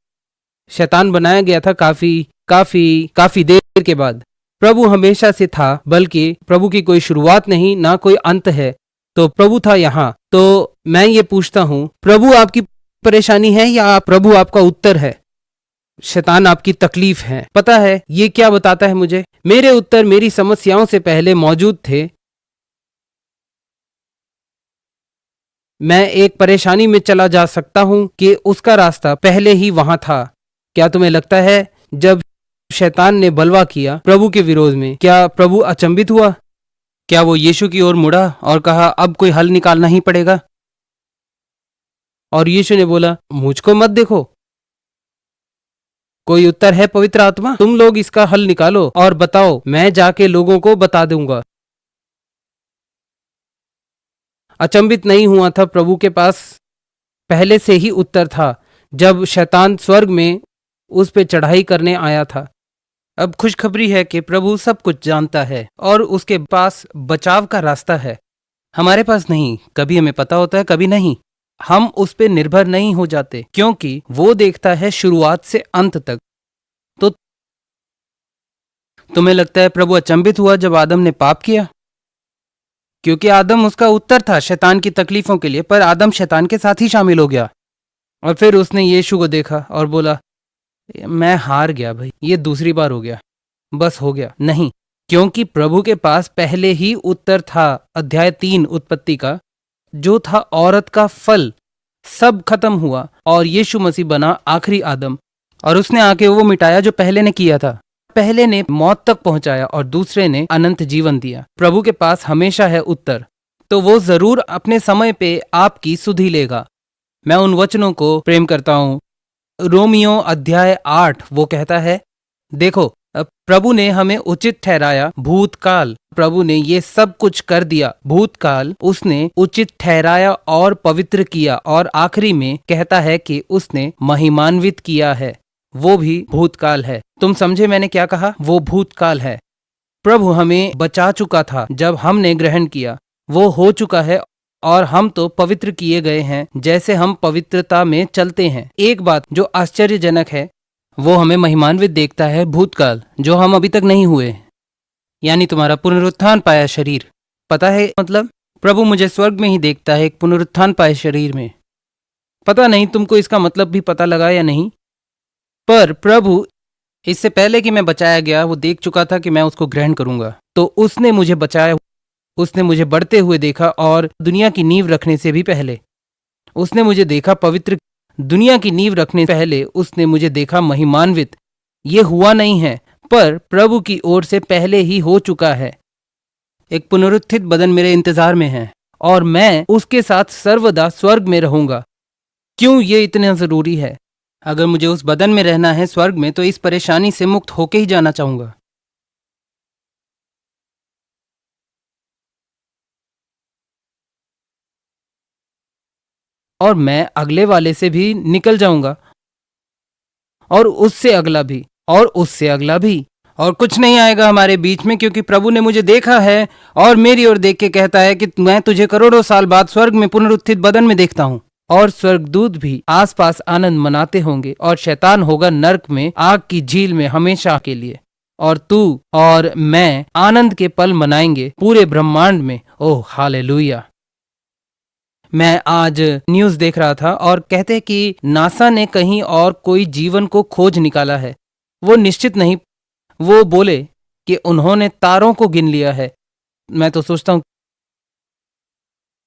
शैतान बनाया गया था काफी काफी काफी देर के बाद। प्रभु हमेशा से था, बल्कि प्रभु की कोई शुरुआत नहीं ना कोई अंत है। तो प्रभु था यहाँ। तो मैं ये पूछता हूं, प्रभु आपकी परेशानी है या प्रभु आपका उत्तर है? शैतान आपकी तकलीफ है। पता है ये क्या बताता है मुझे? मेरे उत्तर मेरी समस्याओं से पहले मौजूद थे। मैं एक परेशानी में चला जा सकता हूं कि उसका रास्ता पहले ही वहां था। क्या तुम्हें लगता है जब शैतान ने बलवा किया प्रभु के विरोध में, क्या प्रभु अचंभित हुआ? क्या वो यीशु की ओर मुड़ा और कहा अब कोई हल निकालना ही पड़ेगा? और यीशु ने बोला मुझको मत देखो। कोई उत्तर है पवित्र आत्मा? तुम लोग इसका हल निकालो और बताओ, मैं जाके लोगों को बता दूंगा। अचंभित नहीं हुआ था, प्रभु के पास पहले से ही उत्तर था जब शैतान स्वर्ग में उस पे चढ़ाई करने आया था। अब खुशखबरी है कि प्रभु सब कुछ जानता है और उसके पास बचाव का रास्ता है। हमारे पास नहीं। कभी हमें पता होता है, कभी नहीं। हम उस पे निर्भर नहीं हो जाते क्योंकि वो देखता है शुरुआत से अंत तक। तो तुम्हें लगता है प्रभु अचंभित हुआ जब आदम ने पाप किया? क्योंकि आदम उसका उत्तर था शैतान की तकलीफों के लिए, पर आदम शैतान के साथ ही शामिल हो गया। और फिर उसने यीशु को देखा और बोला मैं हार गया भाई, ये दूसरी बार हो गया, बस हो गया। नहीं, क्योंकि प्रभु के पास पहले ही उत्तर था। अध्याय 3 उत्पत्ति का, जो था औरत का फल। सब खत्म हुआ और यीशु मसीह बना आखिरी आदम, और उसने आके वो मिटाया जो पहले ने किया था। पहले ने मौत तक पहुंचाया और दूसरे ने अनंत जीवन दिया। प्रभु के पास हमेशा है उत्तर, तो वो जरूर अपने समय पे आपकी सुधि लेगा। मैं उन वचनों को प्रेम करता हूं। रोमियो अध्याय 8 वो कहता है, देखो प्रभु ने हमें उचित ठहराया भूतकाल। प्रभु ने ये सब कुछ कर दिया भूतकाल, उसने उचित ठहराया और पवित्र किया, और आखिरी में कहता है कि उसने महिमान्वित किया है, वो भी भूतकाल है। तुम समझे मैंने क्या कहा? वो भूतकाल है। प्रभु हमें बचा चुका था जब हमने ग्रहण किया, वो हो चुका है और हम तो पवित्र किए गए हैं जैसे हम पवित्रता में चलते हैं। एक बात जो आश्चर्यजनक है, वो हमें महिमान्वित देखता है भूतकाल, जो हम अभी तक नहीं हुए, यानी तुम्हारा पुनरुत्थान पाया शरीर। पता है मतलब? प्रभु मुझे स्वर्ग में ही देखता है एक पुनरुत्थान पाए शरीर में। पता नहीं तुमको इसका मतलब भी पता लगा या नहीं, पर प्रभु इससे पहले कि मैं बचाया गया वो देख चुका था कि मैं उसको ग्रहण करूंगा, तो उसने मुझे बचाया। उसने मुझे बढ़ते हुए देखा, और दुनिया की नींव रखने से भी पहले उसने मुझे देखा पवित्र। दुनिया की नींव रखने से पहले उसने मुझे देखा महिमान्वित। ये हुआ नहीं है, पर प्रभु की ओर से पहले ही हो चुका है। एक पुनरुत्थित बदन मेरे इंतजार में है और मैं उसके साथ सर्वदा स्वर्ग में रहूंगा। क्यों ये इतना जरूरी है? अगर मुझे उस बदन में रहना है स्वर्ग में, तो इस परेशानी से मुक्त होके ही जाना चाहूंगा। और मैं अगले वाले से भी निकल जाऊंगा, और उससे अगला भी, और उससे अगला भी, और कुछ नहीं आएगा हमारे बीच में, क्योंकि प्रभु ने मुझे देखा है और मेरी ओर देख के कहता है कि मैं तुझे करोड़ों साल बाद स्वर्ग में पुनरुत्थित बदन में देखता हूं। और स्वर्गदूत भी आसपास आनंद मनाते होंगे, और शैतान होगा नर्क में आग की झील में हमेशा के लिए, और तू और मैं आनंद के पल मनाएंगे पूरे ब्रह्मांड में। Oh hallelujah. मैं आज न्यूज़ देख रहा था और कहते कि नासा ने कहीं और कोई जीवन को खोज निकाला है। वो निश्चित नहीं, वो बोले कि उन्होंने तारों को गिन लिया है। मैं तो सोचता हूं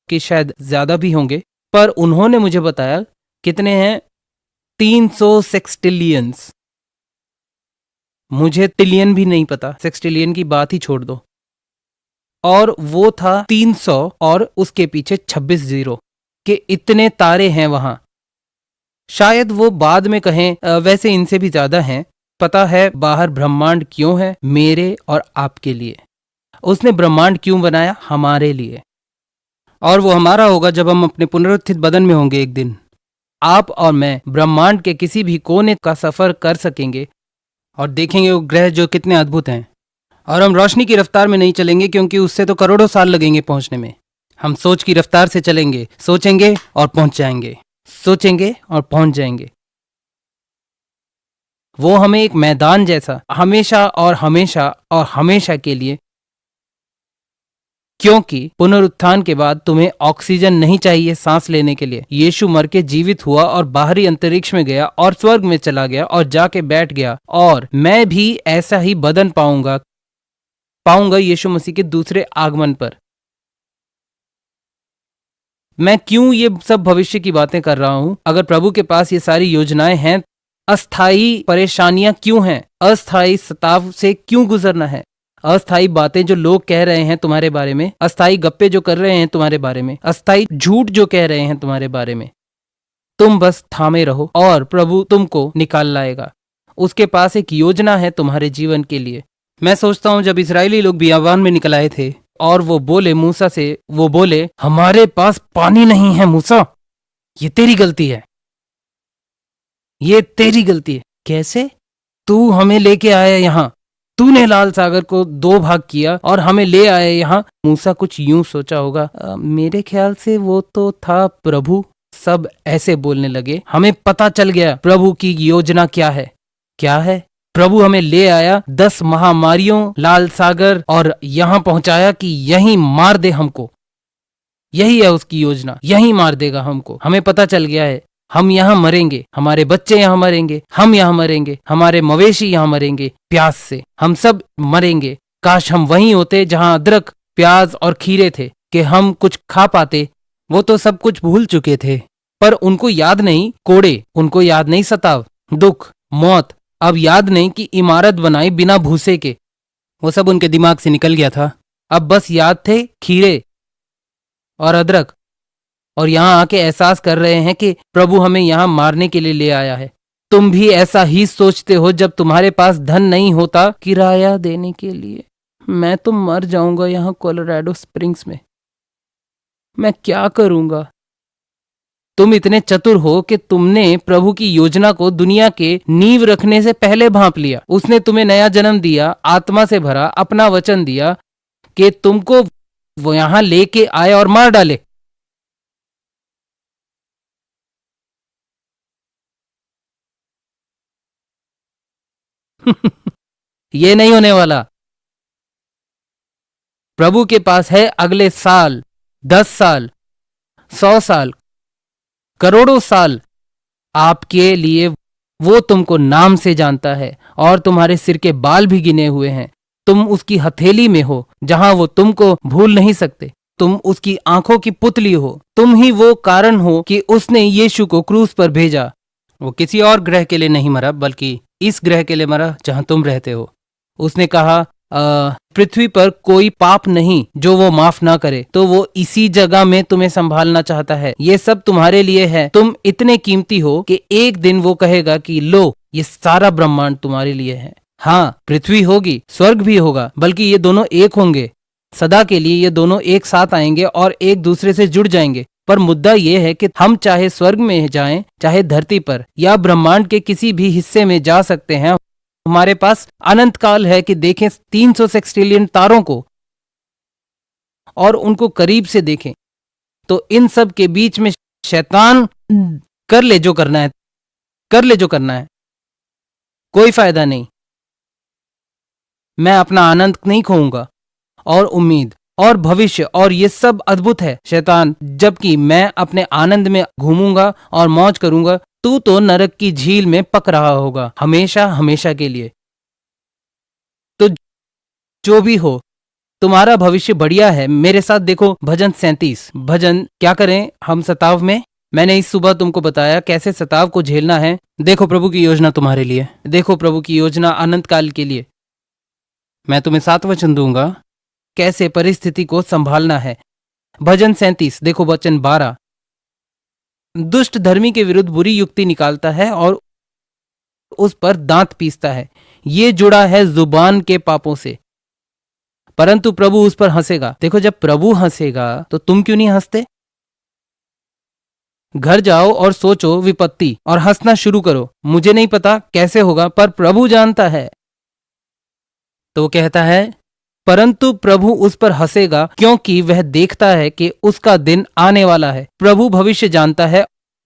कि शायद ज्यादा भी होंगे, पर उन्होंने मुझे बताया कितने हैं, 300 सेक्सटिलियंस। मुझे ट्रिलियन भी नहीं पता, सेक्सटिलियन की बात ही छोड़ दो। और वो था 300 और उसके पीछे 26 जीरो के इतने तारे हैं वहां। शायद वो बाद में कहें वैसे इनसे भी ज्यादा हैं। पता है बाहर ब्रह्मांड क्यों है? मेरे और आपके लिए। उसने ब्रह्मांड क्यों बनाया? हमारे लिए। और वो हमारा होगा जब हम अपने पुनरुत्थित बदन में होंगे एक दिन। आप और मैं ब्रह्मांड के किसी भी कोने का सफर कर सकेंगे और देखेंगे वो ग्रह जो कितने अद्भुत हैं। और हम रोशनी की रफ्तार में नहीं चलेंगे क्योंकि उससे तो करोड़ों साल लगेंगे पहुंचने में। हम सोच की रफ्तार से चलेंगे, सोचेंगे और पहुंच जाएंगे, सोचेंगे और पहुंच जाएंगे। वो हमें एक मैदान जैसा हमेशा और हमेशा और हमेशा के लिए, क्योंकि पुनरुत्थान के बाद तुम्हें ऑक्सीजन नहीं चाहिए सांस लेने के लिए। यीशु मर के जीवित हुआ और बाहरी अंतरिक्ष में गया और स्वर्ग में चला गया और जाके बैठ गया। और मैं भी ऐसा ही बदन पाऊंगा यीशु मसीह के दूसरे आगमन पर। मैं क्यों ये सब भविष्य की बातें कर रहा हूं? अगर प्रभु के पास ये सारी योजनाएं हैं, अस्थाई परेशानियां क्यों हैं? अस्थाई सताव से क्यों गुजरना है? अस्थाई बातें जो लोग कह रहे हैं तुम्हारे बारे में, अस्थाई गप्पे जो कर रहे हैं तुम्हारे बारे में, अस्थाई झूठ जो कह रहे हैं तुम्हारे बारे में, तुम बस थामे रहो और प्रभु तुमको निकाल लाएगा। उसके पास एक योजना है तुम्हारे जीवन के लिए। मैं सोचता हूं जब इस्राएली लोग बियाबान में निकल आए थे और वो बोले मूसा से, वो बोले हमारे पास पानी नहीं है मूसा, ये तेरी गलती है, ये तेरी गलती है। कैसे? तू हमें लेके आया यहां, तूने लाल सागर को 2 भाग किया और हमें ले आए यहां। मूसा कुछ यूं सोचा होगा, मेरे ख्याल से वो तो था प्रभु। सब ऐसे बोलने लगे। हमें पता चल गया प्रभु की योजना क्या है। क्या है? प्रभु हमें ले आया 10 महामारियों, लाल सागर और यहां पहुंचाया कि यहीं मार दे हमको। यही है उसकी योजना, यहीं मार देगा हमको। हमें पता चल गया है हम यहां मरेंगे, हमारे बच्चे यहां मरेंगे, हम यहां मरेंगे, हमारे मवेशी यहां मरेंगे प्यास से, हम सब मरेंगे। काश हम वहीं होते जहां अदरक, प्याज और खीरे थे कि हम कुछ खा पाते। वो तो सब कुछ भूल चुके थे, पर उनको याद नहीं कोड़े, उनको याद नहीं सताव, दुख, मौत, अब याद नहीं कि इमारत बनाई बिना भूसे के। वो सब उनके दिमाग से निकल गया था। अब बस याद थे खीरे और अदरक। और यहां आके एहसास कर रहे हैं कि प्रभु हमें यहां मारने के लिए ले आया है। तुम भी ऐसा ही सोचते हो जब तुम्हारे पास धन नहीं होता किराया देने के लिए। मैं तो मर जाऊंगा यहां कोलोराडो स्प्रिंग्स में, मैं क्या करूंगा? तुम इतने चतुर हो कि तुमने प्रभु की योजना को दुनिया के नींव रखने से पहले भांप लिया। उसने तुम्हें नया जन्म दिया, आत्मा से भरा, अपना वचन दिया कि तुमको वो यहां लेके आए और मार डाले। ये नहीं होने वाला। प्रभु के पास है अगले साल, 10 साल, 100 साल, करोड़ों साल आपके लिए। वो तुमको नाम से जानता है और तुम्हारे सिर के बाल भी गिने हुए हैं। तुम उसकी हथेली में हो जहां वो तुमको भूल नहीं सकते। तुम उसकी आंखों की पुतली हो। तुम ही वो कारण हो कि उसने यीशु को क्रूस पर भेजा। वो किसी और ग्रह के लिए नहीं मरा, बल्कि इस ग्रह के लिए मरा जहां तुम रहते हो। उसने कहा पृथ्वी पर कोई पाप नहीं जो वो माफ ना करे, तो वो इसी जगह में तुम्हें संभालना चाहता है। ये सब तुम्हारे लिए है। तुम इतने कीमती हो कि एक दिन वो कहेगा कि लो, ये सारा ब्रह्मांड तुम्हारे लिए है। हाँ, पृथ्वी होगी, स्वर्ग भी होगा, बल्कि ये दोनों एक होंगे। सदा के लिए ये दोनों एक साथ आएंगे और एक दूसरे से जुड़ जाएंगे। पर मुद्दा ये है कि हम चाहे स्वर्ग में जाएं, चाहे धरती पर या ब्रह्मांड के किसी भी हिस्से में जा सकते हैं। हमारे पास अनंत काल है कि देखें 300 सेक्सटिलियन तारों को और उनको करीब से देखें। तो इन सब के बीच में शैतान कर ले जो करना है, कर ले जो करना है, कोई फायदा नहीं। मैं अपना आनंद नहीं खोऊंगा और उम्मीद और भविष्य, और ये सब अद्भुत है शैतान। जबकि मैं अपने आनंद में घूमूंगा और मौज करूंगा, तू तो नरक की झील में पक रहा होगा हमेशा हमेशा के लिए। तो जो भी हो, तुम्हारा भविष्य बढ़िया है। मेरे साथ देखो भजन 37। भजन क्या करें हम सताव में? मैंने इस सुबह तुमको बताया कैसे सताव को झेलना है। देखो प्रभु की योजना तुम्हारे लिए, देखो प्रभु की योजना अनंत काल के लिए। मैं तुम्हें 7 वचन दूंगा कैसे परिस्थिति को संभालना है। भजन 37 देखो वचन 12। दुष्ट धर्मी के विरुद्ध बुरी युक्ति निकालता है और उस पर दांत पीसता है। ये जुड़ा है जुबान के पापों से, परंतु प्रभु उस पर हंसेगा। देखो जब प्रभु हंसेगा तो तुम क्यों नहीं हंसते? घर जाओ और सोचो विपत्ति और हंसना शुरू करो। मुझे नहीं पता कैसे होगा, पर प्रभु जानता है। तो कहता है परंतु प्रभु उस पर हंसेगा क्योंकि वह देखता है कि उसका दिन आने वाला है। प्रभु भविष्य जानता है,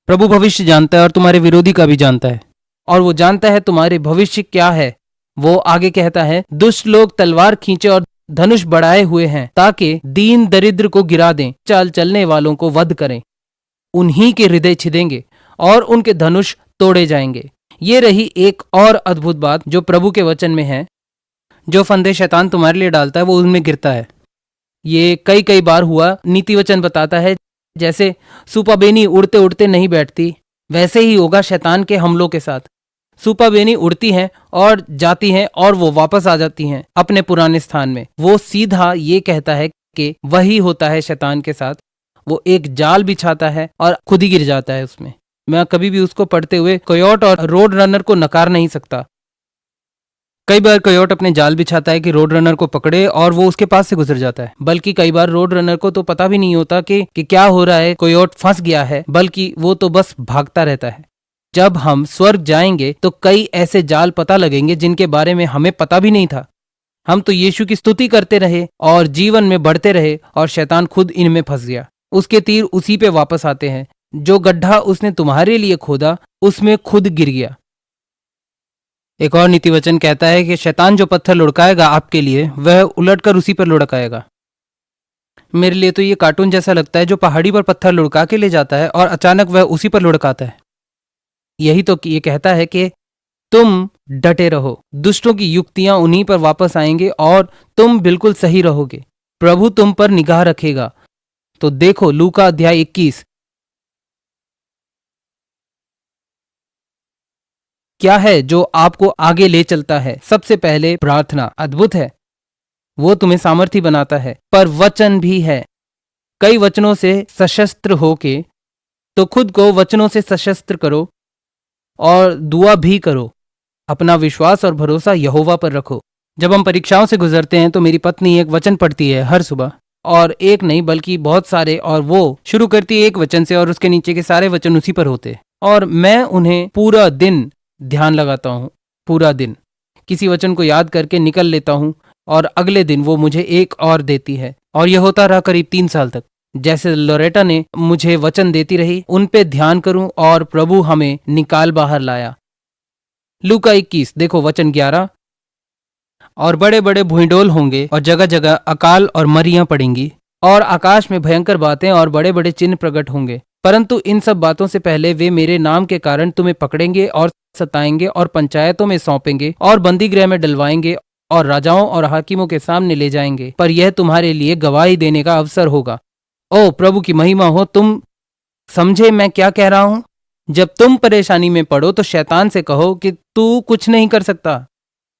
प्रभु भविष्य जानता है और तुम्हारे विरोधी का भी जानता है, और वो जानता है तुम्हारे भविष्य क्या है। वो आगे कहता है दुष्ट लोग तलवार खींचे और धनुष बढ़ाए हुए हैं ताकि दीन दरिद्र को गिरा दें, चाल चलने वालों को वध करें। उन्हीं के हृदय छिदेंगे और उनके धनुष तोड़े जाएंगे। ये रही एक और अद्भुत बात जो प्रभु के वचन में है। जो फंदे शैतान तुम्हारे लिए डालता है वो उनमें गिरता है। ये कई कई बार हुआ। नीति वचन बताता है जैसे सूपाबेनी उड़ते उड़ते नहीं बैठती, वैसे ही होगा शैतान के हमलों के साथ। सूपाबेनी उड़ती हैं और जाती हैं और वो वापस आ जाती हैं अपने पुराने स्थान में। वो सीधा ये कहता है कि वही होता है शैतान के साथ। वो एक जाल बिछाता है और खुद ही गिर जाता है उसमें। मैं कभी भी उसको पढ़ते हुए कोयोट और रोड रनर को नकार नहीं सकता। कई बार कोयोट अपने जाल बिछाता है कि रोड रनर को पकड़े और वो उसके पास से गुजर जाता है, बल्कि कई बार रोड रनर को तो पता भी नहीं होता कि क्या हो रहा है, कोयोट फंस गया है, बल्कि वो तो बस भागता रहता है। जब हम स्वर्ग जाएंगे तो कई ऐसे जाल पता लगेंगे जिनके बारे में हमें पता भी नहीं था। हम तो यीशु की स्तुति करते रहे और जीवन में बढ़ते रहे और शैतान खुद इनमें फंस गया। उसके तीर उसी पे वापस आते हैं। जो गड्ढा उसने तुम्हारे लिए खोदा उसमें खुद गिर गया। एक और नीति वचन कहता है कि शैतान जो पत्थर लुढ़काएगा आपके लिए वह उलटकर उसी पर लुढ़काएगा। मेरे लिए तो ये कार्टून जैसा लगता है जो पहाड़ी पर पत्थर लुढ़का के ले जाता है और अचानक वह उसी पर लुढ़काता है। यही तो ये कहता है कि तुम डटे रहो, दुष्टों की युक्तियां उन्हीं पर वापस आएंगे और तुम बिल्कुल सही रहोगे। प्रभु तुम पर निगाह रखेगा। तो देखो लूका अध्याय 21। क्या है जो आपको आगे ले चलता है? सबसे पहले प्रार्थना अद्भुत है, वो तुम्हें सामर्थी बनाता है, पर वचन भी है। कई वचनों से सशस्त्र होके तो खुद को वचनों से सशस्त्र करो और दुआ भी करो। अपना विश्वास और भरोसा यहोवा पर रखो। जब हम परीक्षाओं से गुजरते हैं तो मेरी पत्नी एक वचन पढ़ती है हर सुबह, और एक नहीं बल्कि बहुत सारे, और वो शुरू करती है एक वचन से और उसके नीचे के सारे वचन उसी पर होते, और मैं उन्हें पूरा दिन ध्यान लगाता हूँ। पूरा दिन किसी वचन को याद करके निकल लेता हूँ और अगले दिन वो मुझे एक और देती है, और यह होता रहा करीब 3 साल तक। जैसे लोरेटा ने मुझे वचन देती रही, उन पे ध्यान करूं और प्रभु हमें निकाल बाहर लाया। लूका 21 देखो वचन 11। और बड़े बड़े भूइंडोल होंगे और जगह जगह अकाल और मरियां पड़ेंगी, और आकाश में भयंकर बातें और बड़े बड़े चिन्ह प्रकट होंगे। परंतु इन सब बातों से पहले वे मेरे नाम के कारण तुम्हें पकड़ेंगे और सताएंगे और पंचायतों में सौंपेंगे और बंदी गृह में डलवाएंगे और राजाओं और हाकिमों के सामने ले जाएंगे, पर यह तुम्हारे लिए गवाही देने का अवसर होगा। ओ प्रभु की महिमा हो। तुम समझे मैं क्या कह रहा हूं? जब तुम परेशानी में पड़ो तो शैतान से कहो कि तू कुछ नहीं कर सकता,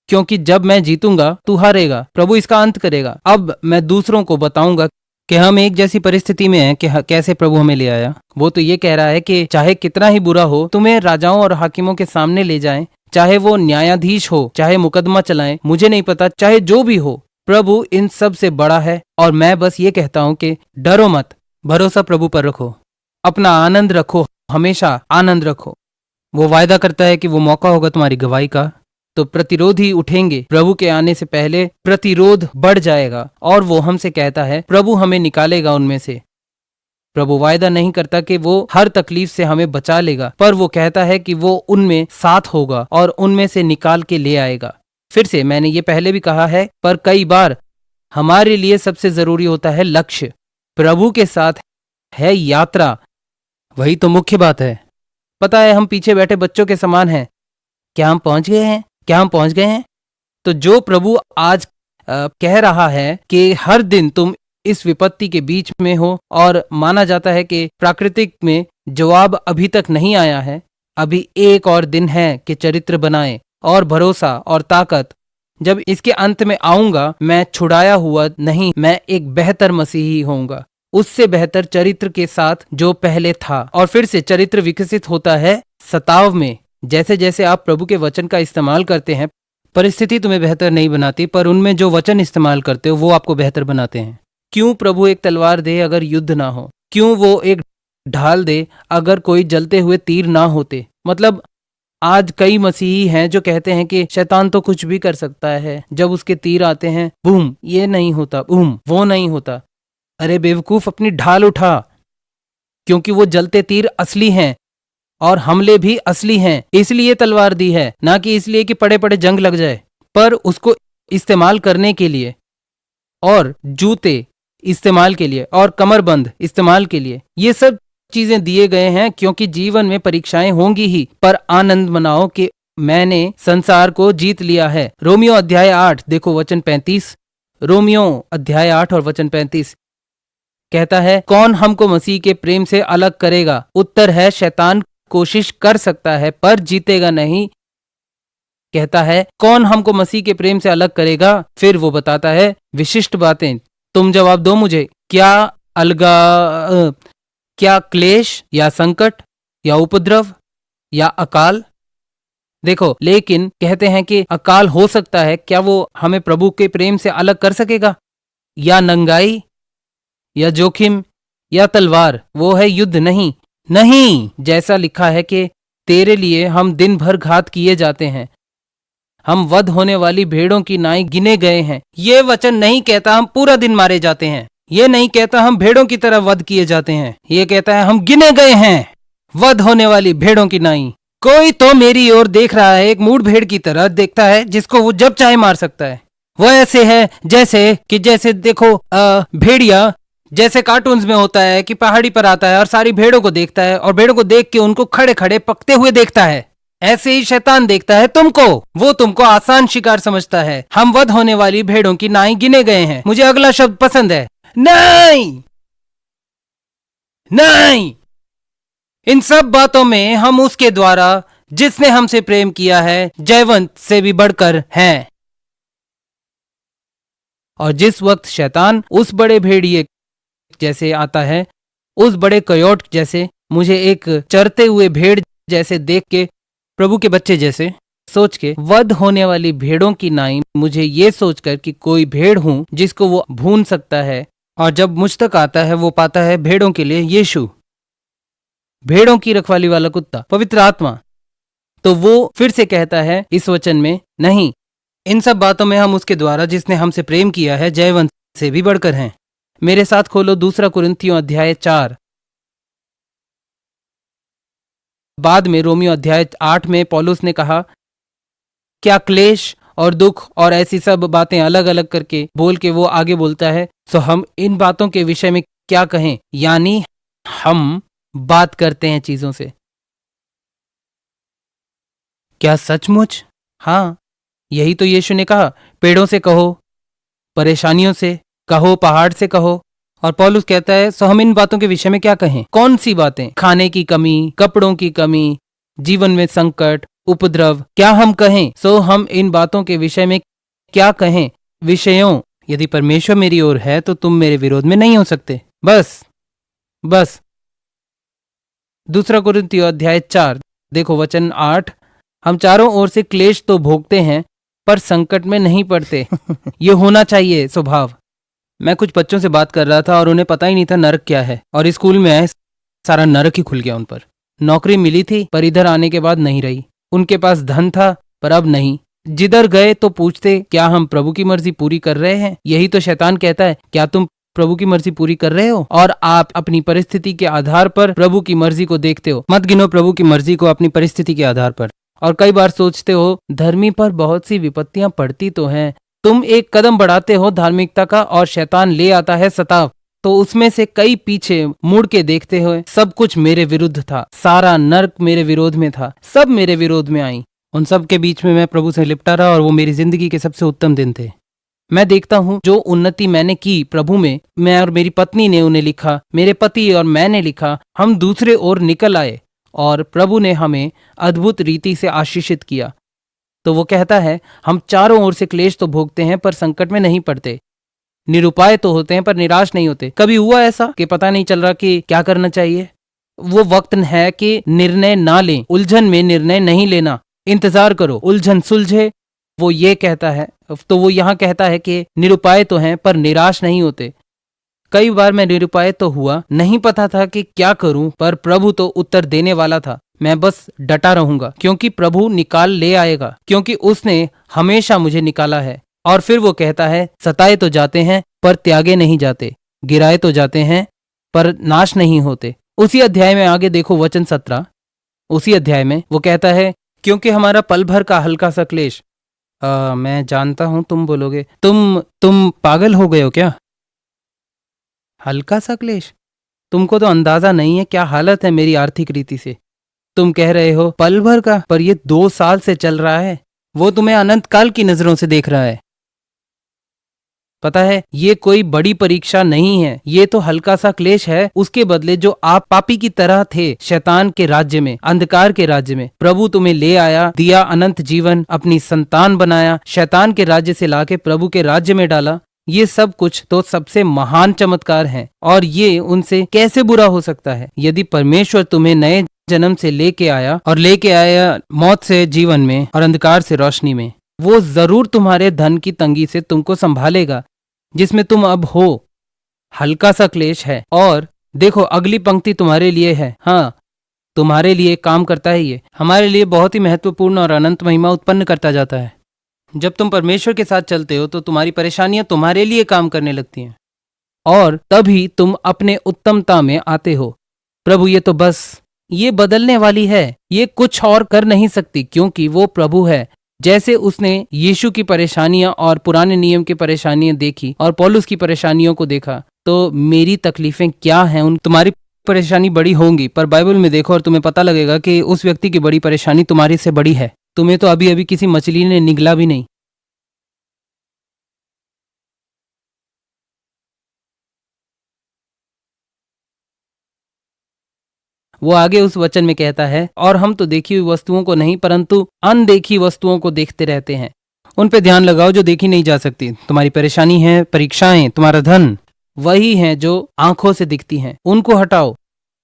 क्योंकि जब मैं जीतूंगा तू हारेगा। प्रभु इसका अंत करेगा। अब मैं दूसरों को बताऊंगा कि हम एक जैसी परिस्थिति में हैं कि कैसे प्रभु हमें ले आया। वो तो ये कह रहा है कि चाहे कितना ही बुरा हो, तुम्हें राजाओं और हाकिमों के सामने ले जाएं, चाहे वो न्यायाधीश हो, चाहे मुकदमा चलाएं, मुझे नहीं पता, चाहे जो भी हो, प्रभु इन सब से बड़ा है। और मैं बस ये कहता हूं कि डरो मत, भरोसा प्रभु पर रखो, अपना आनंद रखो, हमेशा आनंद रखो। वो वायदा करता है कि वो मौका होगा तुम्हारी गवाही का, तो प्रतिरोधी उठेंगे। प्रभु के आने से पहले प्रतिरोध बढ़ जाएगा, और वो हमसे कहता है प्रभु हमें निकालेगा उनमें से। प्रभु वायदा नहीं करता कि वो हर तकलीफ से हमें बचा लेगा, पर वो कहता है कि वो उनमें साथ होगा और उनमें से निकाल के ले आएगा। फिर से मैंने ये पहले भी कहा है, पर कई बार हमारे लिए सबसे जरूरी होता है लक्ष्य। प्रभु के साथ है यात्रा, वही तो मुख्य बात है। पता है हम पीछे बैठे बच्चों के समान हैं। क्या हम पहुंच गए हैं? क्या हम पहुंच गए हैं? तो जो प्रभु आज कह रहा है कि हर दिन तुम इस विपत्ति के बीच में हो, और माना जाता है कि प्राकृतिक में जवाब अभी तक नहीं आया है। अभी एक और दिन है कि चरित्र बनाए और भरोसा और ताकत। जब इसके अंत में आऊंगा, मैं छुड़ाया हुआ नहीं, मैं एक बेहतर मसीही होऊंगा, उससे बेहतर चरित्र के साथ जो पहले था। और फिर से चरित्र विकसित होता है सताव में। जैसे जैसे आप प्रभु के वचन का इस्तेमाल करते हैं, परिस्थिति तुम्हें बेहतर नहीं बनाती, पर उनमें जो वचन इस्तेमाल करते हो वो आपको बेहतर बनाते हैं। क्यों प्रभु एक तलवार दे अगर युद्ध ना हो? क्यों वो एक ढाल दे अगर कोई जलते हुए तीर ना होते? मतलब आज कई मसीही हैं जो कहते हैं कि शैतान तो कुछ भी कर सकता है, जब उसके तीर आते हैं बूम ये नहीं होता, बूम वो नहीं होता। अरे बेवकूफ, अपनी ढाल उठा, क्योंकि वो जलते तीर असली हैं और हमले भी असली हैं। इसलिए तलवार दी है, ना कि इसलिए कि पड़े पड़े जंग लग जाए, पर उसको इस्तेमाल करने के लिए, और जूते इस्तेमाल के लिए, और कमरबंद इस्तेमाल के लिए। ये सब चीजें दिए गए हैं क्योंकि जीवन में परीक्षाएं होंगी ही, पर आनंद मनाओ कि मैंने संसार को जीत लिया है। रोमियो अध्याय 8 देखो वचन 35। रोमियो अध्याय 8 और वचन 35 कहता है, कौन हमको मसीह के प्रेम से अलग करेगा? उत्तर है, शैतान कोशिश कर सकता है पर जीतेगा नहीं। कहता है, कौन हमको मसीह के प्रेम से अलग करेगा? फिर वो बताता है विशिष्ट बातें। तुम जवाब दो मुझे, क्या क्लेश या संकट या उपद्रव या अकाल? देखो, लेकिन कहते हैं कि अकाल हो सकता है, क्या वो हमें प्रभु के प्रेम से अलग कर सकेगा? या नंगाई या जोखिम या तलवार? वो है युद्ध नहीं। नहीं, जैसा लिखा है कि तेरे लिए हम दिन भर घात किए जाते हैं, हम वध होने वाली भेड़ों की नाई गिने गए हैं। ये वचन नहीं कहता हम पूरा दिन मारे जाते हैं, ये नहीं कहता हम भेड़ों की तरह वध किए जाते हैं, ये कहता है हम गिने गए हैं, वध होने वाली भेड़ों की नाई। कोई तो मेरी ओर देख रहा है, एक मूढ़ भेड़ की तरह देखता है जिसको वो जब चाहे मार सकता है। वो ऐसे है जैसे देखो भेड़िया, जैसे कार्टून्स में होता है कि पहाड़ी पर आता है और सारी भेड़ों को देखता है और भेड़ों को देख के उनको खड़े खड़े पकते हुए देखता है। ऐसे ही शैतान देखता है तुमको, वो तुमको आसान शिकार समझता है। हम वध होने वाली भेड़ों की नाई गिने गए हैं। मुझे अगला शब्द पसंद है, नहीं नहीं। इन सब बातों में हम उसके द्वारा जिसने हमसे प्रेम किया है जयवंत से भी बढ़कर हैं। और जिस वक्त शैतान उस बड़े भेड़िए जैसे आता है, उस बड़े कयोट जैसे, मुझे एक चरते हुए भेड़ जैसे देख के, प्रभु के बच्चे जैसे सोच के, वध होने वाली भेड़ों की नाई, मुझे ये सोचकर कि कोई भेड़ हूं जिसको वो भून सकता है, और जब मुझ तक आता है वो पाता है भेड़ों के लिए यीशु, भेड़ों की रखवाली वाला कुत्ता, पवित्र आत्मा। तो वो फिर से कहता है इस वचन में, नहीं, इन सब बातों में हम उसके द्वारा जिसने हमसे प्रेम किया है जयवंत से भी बढ़कर हैं। मेरे साथ खोलो 2 कुरिन्थियों अध्याय 4। बाद में रोमियो अध्याय 8 में पौलुस ने कहा, क्या क्लेश और दुख और ऐसी सब बातें अलग अलग करके बोल के वो आगे बोलता है, सो हम इन बातों के विषय में क्या कहें? यानी हम बात करते हैं चीजों से। क्या सचमुच? हाँ, यही तो यीशु ने कहा, पेड़ों से कहो, परेशानियों से कहो, पहाड़ से कहो। और पौलुस कहता है, सो हम इन बातों के विषय में क्या कहें? कौन सी बातें? खाने की कमी, कपड़ों की कमी, जीवन में संकट, उपद्रव, क्या हम कहें? सो हम इन बातों के विषय में क्या कहें? विषयों, यदि परमेश्वर मेरी ओर है तो तुम मेरे विरोध में नहीं हो सकते। बस 2 कुरिन्थियों अध्याय 4 देखो वचन 8। हम चारों ओर से क्लेश तो भोगते हैं पर संकट में नहीं पड़ते। ये होना चाहिए स्वभाव। मैं कुछ बच्चों से बात कर रहा था और उन्हें पता ही नहीं था नरक क्या है, और स्कूल में आए सारा नरक ही खुल गया उन पर। नौकरी मिली थी पर इधर आने के बाद नहीं रही। उनके पास धन था पर अब नहीं। जिधर गए तो पूछते, क्या हम प्रभु की मर्जी पूरी कर रहे हैं? यही तो शैतान कहता है, क्या तुम प्रभु की मर्जी पूरी कर रहे हो? और आप अपनी परिस्थिति के आधार पर प्रभु की मर्जी को देखते हो। मत गिनो प्रभु की मर्जी को अपनी परिस्थिति के आधार पर। और कई बार सोचते हो, धर्मी पर बहुत सी विपत्तियां पड़ती तो हैं। तुम एक कदम बढ़ाते हो धार्मिकता का और शैतान ले आता है सताव। तो उसमें से कई पीछे मुड़ के देखते हुए, सब कुछ मेरे विरुद्ध था, सारा नर्क मेरे विरोध में था, सब मेरे विरोध में आई। उन सब के बीच में मैं प्रभु से लिपटा रहा और वो मेरी जिंदगी के सबसे उत्तम दिन थे। मैं देखता हूँ जो उन्नति मैंने की प्रभु में, मैं और मेरी पत्नी ने उन्हें लिखा, मेरे पति और मैंने लिखा, हम दूसरे ओर निकल आए और प्रभु ने हमें अद्भुत रीति से आशीषित किया। तो वो कहता है हम चारों ओर से क्लेश तो भोगते हैं पर संकट में नहीं पड़ते, निरुपाय तो होते हैं पर निराश नहीं होते। कभी हुआ ऐसा कि पता नहीं चल रहा कि क्या करना चाहिए? वो वक्त है कि निर्णय ना लें, उलझन में निर्णय नहीं लेना, इंतजार करो उलझन सुलझे। वो ये कहता है, तो वो यहाँ कहता है कि निरुपाय तो हैं पर निराश नहीं होते। कई बार मैं निरुपाय तो हुआ, नहीं पता था कि क्या करूं, पर प्रभु तो उत्तर देने वाला था। मैं बस डटा रहूंगा क्योंकि प्रभु निकाल ले आएगा, क्योंकि उसने हमेशा मुझे निकाला है। और फिर वो कहता है सताए तो जाते हैं पर त्यागे नहीं जाते, गिराए तो जाते हैं पर नाश नहीं होते। उसी अध्याय में आगे देखो वचन 17, उसी अध्याय में वो कहता है क्योंकि हमारा पल भर का हल्का सा क्लेश। मैं जानता हूं तुम बोलोगे तुम पागल हो गए हो क्या? हल्का सा क्लेश? तुमको तो अंदाजा नहीं है क्या हालत है मेरी आर्थिक रीति से। तुम कह रहे हो पल भर का, पर ये 2 साल से चल रहा है। वो तुम्हें अनंत काल की नजरों से देख रहा है। पता है ये कोई बड़ी परीक्षा नहीं है, ये तो हल्का सा क्लेश है उसके बदले जो आप पापी की तरह थे शैतान के राज्य में, अंधकार के राज्य में। प्रभु तुम्हें ले आया, दिया अनंत जीवन, अपनी संतान बनाया, शैतान के राज्य से लाके प्रभु के राज्य में डाला। ये सब कुछ तो सबसे महान चमत्कार है, और ये उनसे कैसे बुरा हो सकता है? यदि परमेश्वर तुम्हें नए जन्म से लेके आया, और लेके आया मौत से जीवन में और अंधकार से रोशनी में, वो जरूर तुम्हारे धन की तंगी से तुमको संभालेगा जिसमें तुम अब हो। हल्का सा क्लेश है। और देखो अगली पंक्ति तुम्हारे लिए है, हाँ तुम्हारे लिए काम करता है। ये हमारे लिए बहुत ही महत्वपूर्ण और अनंत महिमा उत्पन्न करता जाता है। जब तुम परमेश्वर के साथ चलते हो तो तुम्हारी परेशानियां तुम्हारे लिए काम करने लगती हैं, और तभी तुम अपने उत्तमता में आते हो। प्रभु ये तो बस ये बदलने वाली है, ये कुछ और कर नहीं सकती क्योंकि वो प्रभु है। जैसे उसने यीशु की परेशानियां और पुराने नियम की परेशानियां देखी और पौलुस की परेशानियों को देखा, तो मेरी तकलीफें क्या हैं? उन तुम्हारी परेशानी बड़ी होंगी, पर बाइबल में देखो और तुम्हें पता लगेगा कि उस व्यक्ति की बड़ी परेशानी तुम्हारी से बड़ी है। तुम्हें तो अभी अभी किसी मछली ने निगला भी नहीं। वो आगे उस वचन में कहता है, और हम तो देखी हुई वस्तुओं को नहीं परंतु अनदेखी वस्तुओं को देखते रहते हैं। उन पे ध्यान लगाओ जो देखी नहीं जा सकती। तुम्हारी परेशानी है, परीक्षाएं, तुम्हारा धन, वही हैं जो आंखों से दिखती हैं, उनको हटाओ।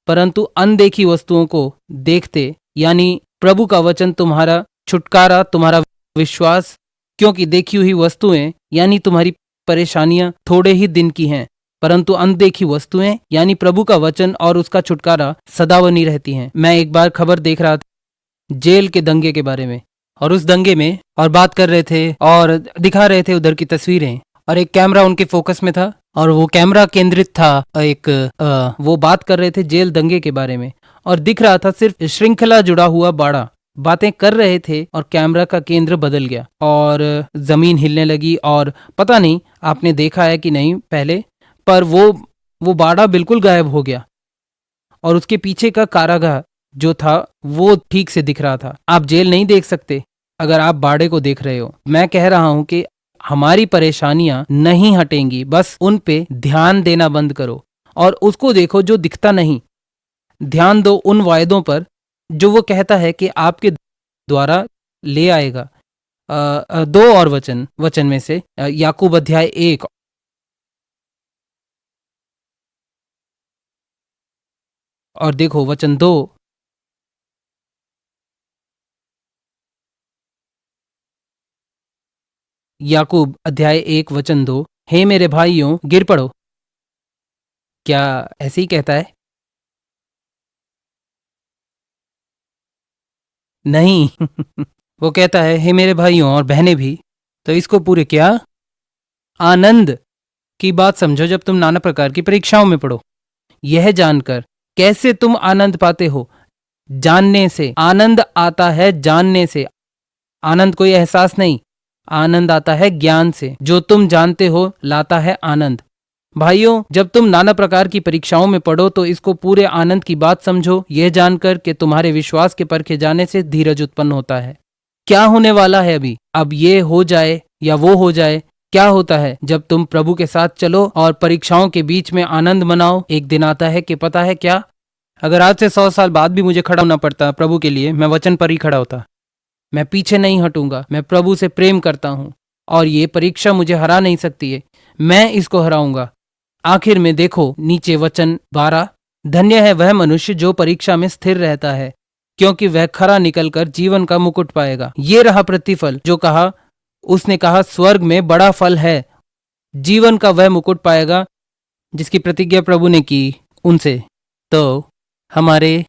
परंतु अनदेखी वस्तुओं को देखते, यानी प्रभु का वचन तुम्हारा छुटकारा, तुम्हारा विश्वास। क्योंकि देखी हुई वस्तुएं यानी तुम्हारी परेशानियां थोड़े ही दिन की हैं, परंतु अनदेखी वस्तुएं यानी प्रभु का वचन और उसका छुटकारा सदा बनी रहती हैं। मैं एक बार खबर देख रहा था जेल के दंगे के बारे में, और उस दंगे में और बात कर रहे थे और दिखा रहे थे उधर की तस्वीरें, और एक कैमरा उनके फोकस में था और वो कैमरा केंद्रित था वो बात कर रहे थे जेल दंगे के बारे में, और दिख रहा था सिर्फ श्रृंखला जुड़ा हुआ बाड़ा। बातें कर रहे थे और कैमरा का केंद्र बदल गया और जमीन हिलने लगी। और पता नहीं आपने देखा है कि नहीं पहले, पर वो बाड़ा बिल्कुल गायब हो गया और उसके पीछे का कारागार जो था वो ठीक से दिख रहा था। आप जेल नहीं देख सकते अगर आप बाड़े को देख रहे हो। मैं कह रहा हूं कि हमारी परेशानियां नहीं हटेंगी, बस उन पे ध्यान देना बंद करो और उसको देखो जो दिखता नहीं। ध्यान दो उन वायदों पर जो वो कहता है कि आपके द्वारा ले आएगा। 2 और वचन में से याकूब अध्याय 1 और देखो वचन 2। याकूब अध्याय 1 वचन 2, हे मेरे भाइयों गिर पड़ो। क्या ऐसे ही कहता है? नहीं वो कहता है हे मेरे भाइयों और बहनें भी। तो इसको पूरे क्या आनंद की बात समझो जब तुम नाना प्रकार की परीक्षाओं में पढ़ो, यह जानकर कैसे तुम आनंद पाते हो। जानने से आनंद आता है, जानने से आनंद कोई एहसास नहीं, आनंद आता है ज्ञान से। जो तुम जानते हो लाता है आनंद। भाइयों जब तुम नाना प्रकार की परीक्षाओं में पढ़ो तो इसको पूरे आनंद की बात समझो, यह जानकर कि तुम्हारे विश्वास के परखे जाने से धीरज उत्पन्न होता है। क्या होने वाला है अभी, अब ये हो जाए या वो हो जाए, क्या होता है जब तुम प्रभु के साथ चलो और परीक्षाओं के बीच में आनंद मनाओ? एक दिन आता है कि पता है क्या, अगर आज से 100 साल बाद भी मुझे खड़ा होना पड़ता प्रभु के लिए, मैं वचन पर ही खड़ा होता। मैं पीछे नहीं हटूंगा। मैं प्रभु से प्रेम करता हूँ और ये परीक्षा मुझे हरा नहीं सकती है, मैं इसको हराऊंगा। आखिर में देखो नीचे वचन 12, धन्य है वह मनुष्य जो परीक्षा में स्थिर रहता है, क्योंकि वह खरा निकलकर जीवन का मुकुट पाएगा। ये रहा प्रतिफल जो कहा उसने कहा, स्वर्ग में बड़ा फल है, जीवन का वह मुकुट पाएगा जिसकी प्रतिज्ञा प्रभु ने की उनसे। तो हमारे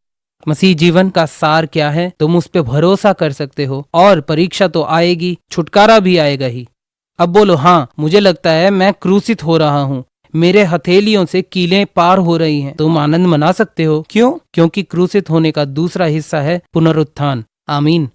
मसीह जीवन का सार क्या है? तुम उस पे भरोसा कर सकते हो और परीक्षा तो आएगी, छुटकारा भी आएगा ही। अब बोलो, हाँ मुझे लगता है मैं क्रूसित हो रहा हूँ, मेरे हथेलियों से कीलें पार हो रही हैं। तुम आनंद मना सकते हो। क्यों? क्योंकि क्रूसित होने का दूसरा हिस्सा है पुनरुत्थान। आमीन।